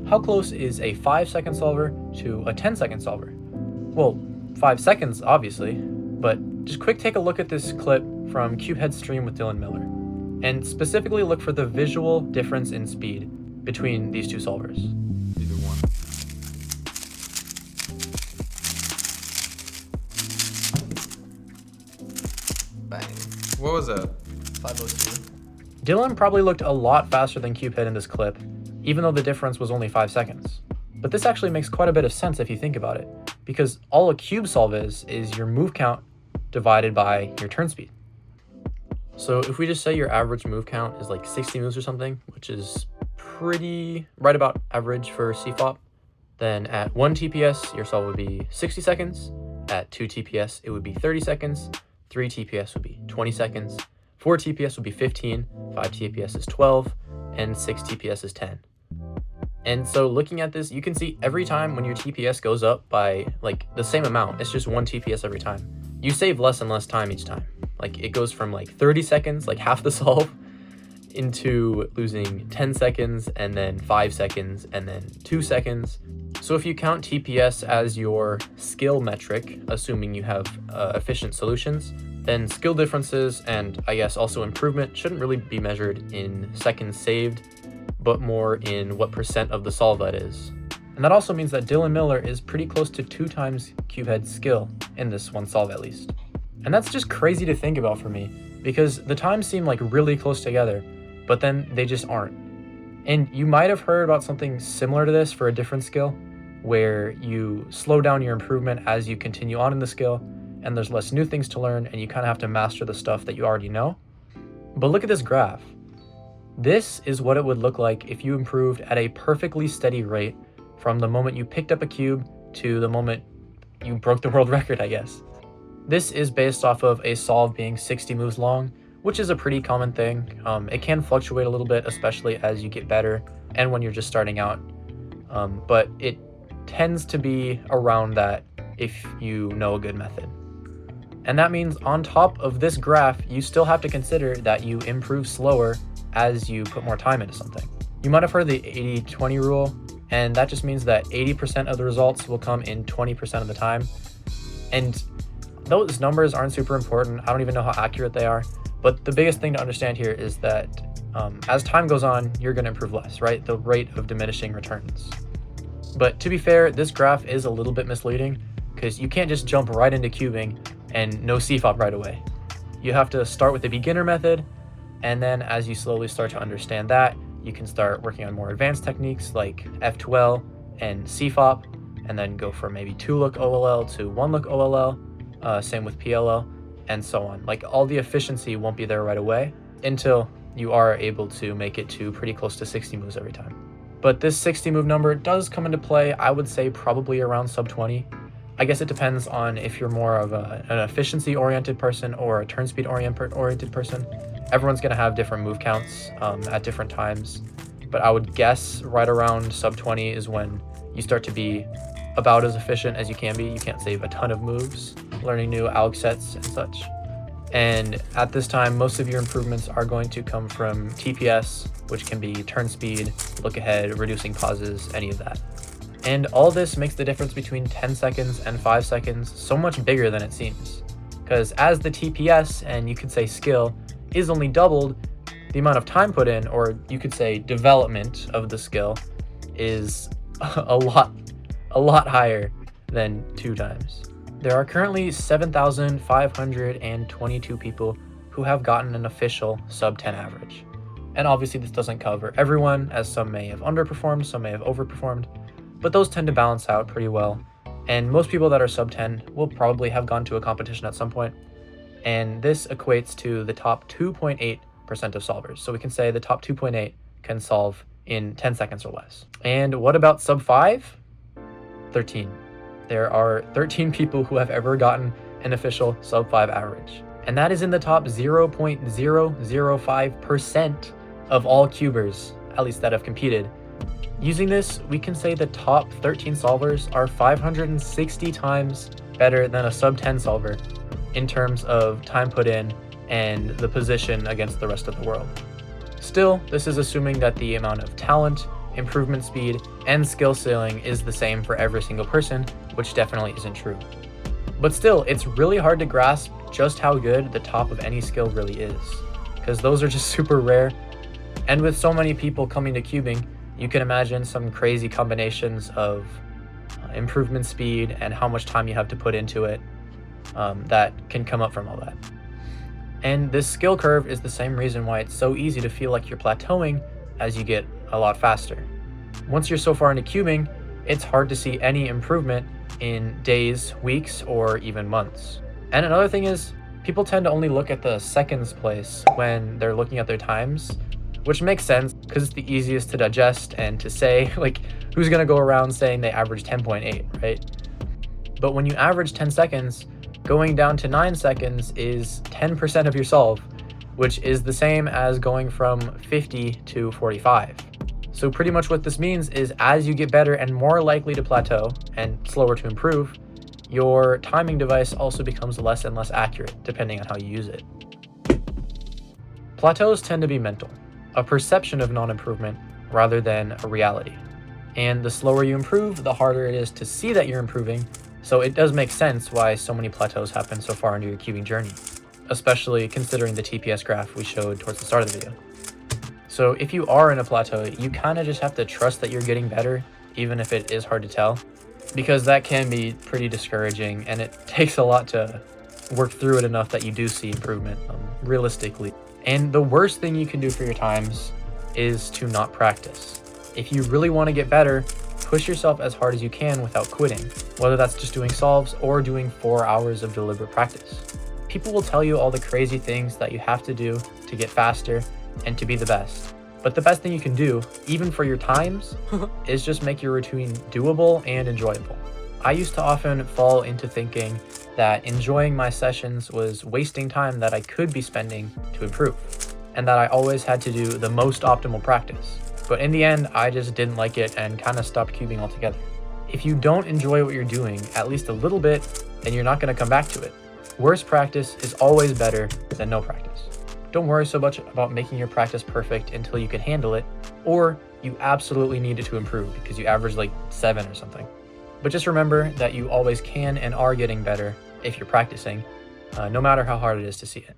how close is a 5-second solver to a 10-second solver? Well, 5 seconds, obviously, but just quick take a look at this clip from Cubehead Stream with Dylan Miller, and specifically look for the visual difference in speed between these two solvers. Either one. Bang. What was that? 502. Dylan probably looked a lot faster than Cubehead in this clip, even though the difference was only 5 seconds. But this actually makes quite a bit of sense if you think about it, because all a cube solve is your move count divided by your turn speed. So if we just say your average move count is like 60 moves or something, which is pretty right about average for CFOP, then at 1 TPS, your solve would be 60 seconds. At 2 TPS, it would be 30 seconds. 3 TPS would be 20 seconds. 4 TPS would be 15. 5 TPS is 12. And 6 TPS is 10. And so looking at this, you can see every time when your TPS goes up by like the same amount, it's just 1 TPS every time, you save less and less time each time. Like it goes from like 30 seconds, like half the solve, into losing 10 seconds and then 5 seconds and then 2 seconds. So if you count TPS as your skill metric, assuming you have efficient solutions, then skill differences and I guess also improvement shouldn't really be measured in seconds saved, but more in what percent of the solve that is. And that also means that Dylan Miller is pretty close to 2 times Cubehead's skill in this one solve at least. And that's just crazy to think about for me, because the times seem like really close together, but then they just aren't. And you might have heard about something similar to this for a different skill, where you slow down your improvement as you continue on in the skill, and there's less new things to learn, and you kind of have to master the stuff that you already know. But look at this graph. This is what it would look like if you improved at a perfectly steady rate from the moment you picked up a cube to the moment you broke the world record, I guess. This is based off of a solve being 60 moves long, which is a pretty common thing. It can fluctuate a little bit, especially as you get better and when you're just starting out. But it tends to be around that if you know a good method. And that means on top of this graph, you still have to consider that you improve slower as you put more time into something. You might have heard the 80-20 rule, and that just means that 80% of the results will come in 20% of the time. And those numbers aren't super important. I don't even know how accurate they are. But the biggest thing to understand here is that as time goes on, you're going to improve less, right? The rate of diminishing returns. But to be fair, this graph is a little bit misleading because you can't just jump right into cubing and no CFOP right away. You have to start with the beginner method, and then as you slowly start to understand that, you can start working on more advanced techniques like F2L and CFOP, and then go from maybe 2-look OLL to 1-look OLL, same with PLL, and so on. Like all the efficiency won't be there right away until you are able to make it to pretty close to 60 moves every time. But this 60 move number does come into play, I would say probably around sub 20. I guess it depends on if you're more of an efficiency oriented person or a turn speed oriented person. Everyone's gonna have different move counts at different times, but I would guess right around sub 20 is when you start to be about as efficient as you can be. You can't save a ton of moves, learning new alg sets and such. And at this time, most of your improvements are going to come from TPS, which can be turn speed, look ahead, reducing pauses, any of that. And all this makes the difference between 10 seconds and 5 seconds so much bigger than it seems. Because as the TPS, and you could say skill, is only doubled, the amount of time put in, or you could say development of the skill, is a lot higher than 2 times. There are currently 7,522 people who have gotten an official sub 10 average. And obviously this doesn't cover everyone, as some may have underperformed, some may have overperformed, but those tend to balance out pretty well. And most people that are sub 10 will probably have gone to a competition at some point. And this equates to the top 2.8% of solvers. So we can say the top 2.8 can solve in 10 seconds or less. And what about sub 5? 13. There are 13 people who have ever gotten an official sub 5 average. And that is in the top 0.005% of all cubers, at least that have competed. Using this, we can say the top 13 solvers are 560 times better than a sub 10 solver in terms of time put in and the position against the rest of the world. Still, this is assuming that the amount of talent improvement speed, and skill ceiling is the same for every single person, which definitely isn't true. But still, it's really hard to grasp just how good the top of any skill really is, because those are just super rare. And with so many people coming to cubing, you can imagine some crazy combinations of improvement speed and how much time you have to put into it that can come up from all that. And this skill curve is the same reason why it's so easy to feel like you're plateauing as you get a lot faster. Once you're so far into cubing, it's hard to see any improvement in days, weeks, or even months. And another thing is, people tend to only look at the seconds place when they're looking at their times, which makes sense because it's the easiest to digest and to say. Like, who's gonna go around saying they average 10.8, right? But when you average 10 seconds, going down to 9 seconds is 10% of your solve, which is the same as going from 50 to 45. So pretty much what this means is as you get better and more likely to plateau and slower to improve, your timing device also becomes less and less accurate depending on how you use it. Plateaus tend to be mental, a perception of non-improvement rather than a reality. And the slower you improve, the harder it is to see that you're improving, so it does make sense why so many plateaus happen so far into your cubing journey, especially considering the TPS graph we showed towards the start of the video. So if you are in a plateau, you kind of just have to trust that you're getting better, even if it is hard to tell, because that can be pretty discouraging and it takes a lot to work through it enough that you do see improvement realistically. And the worst thing you can do for your times is to not practice. If you really want to get better, push yourself as hard as you can without quitting, whether that's just doing solves or doing 4 hours of deliberate practice. People will tell you all the crazy things that you have to do to get faster and to be the best. But the best thing you can do, even for your times, is just make your routine doable and enjoyable. I used to often fall into thinking that enjoying my sessions was wasting time that I could be spending to improve, and that I always had to do the most optimal practice. But in the end, I just didn't like it and kind of stopped cubing altogether. If you don't enjoy what you're doing at least a little bit, then you're not going to come back to it. Worse practice is always better than no practice. Don't worry so much about making your practice perfect until you can handle it, or you absolutely need it to improve because you average like 7 or something. But just remember that you always can and are getting better if you're practicing, no matter how hard it is to see it.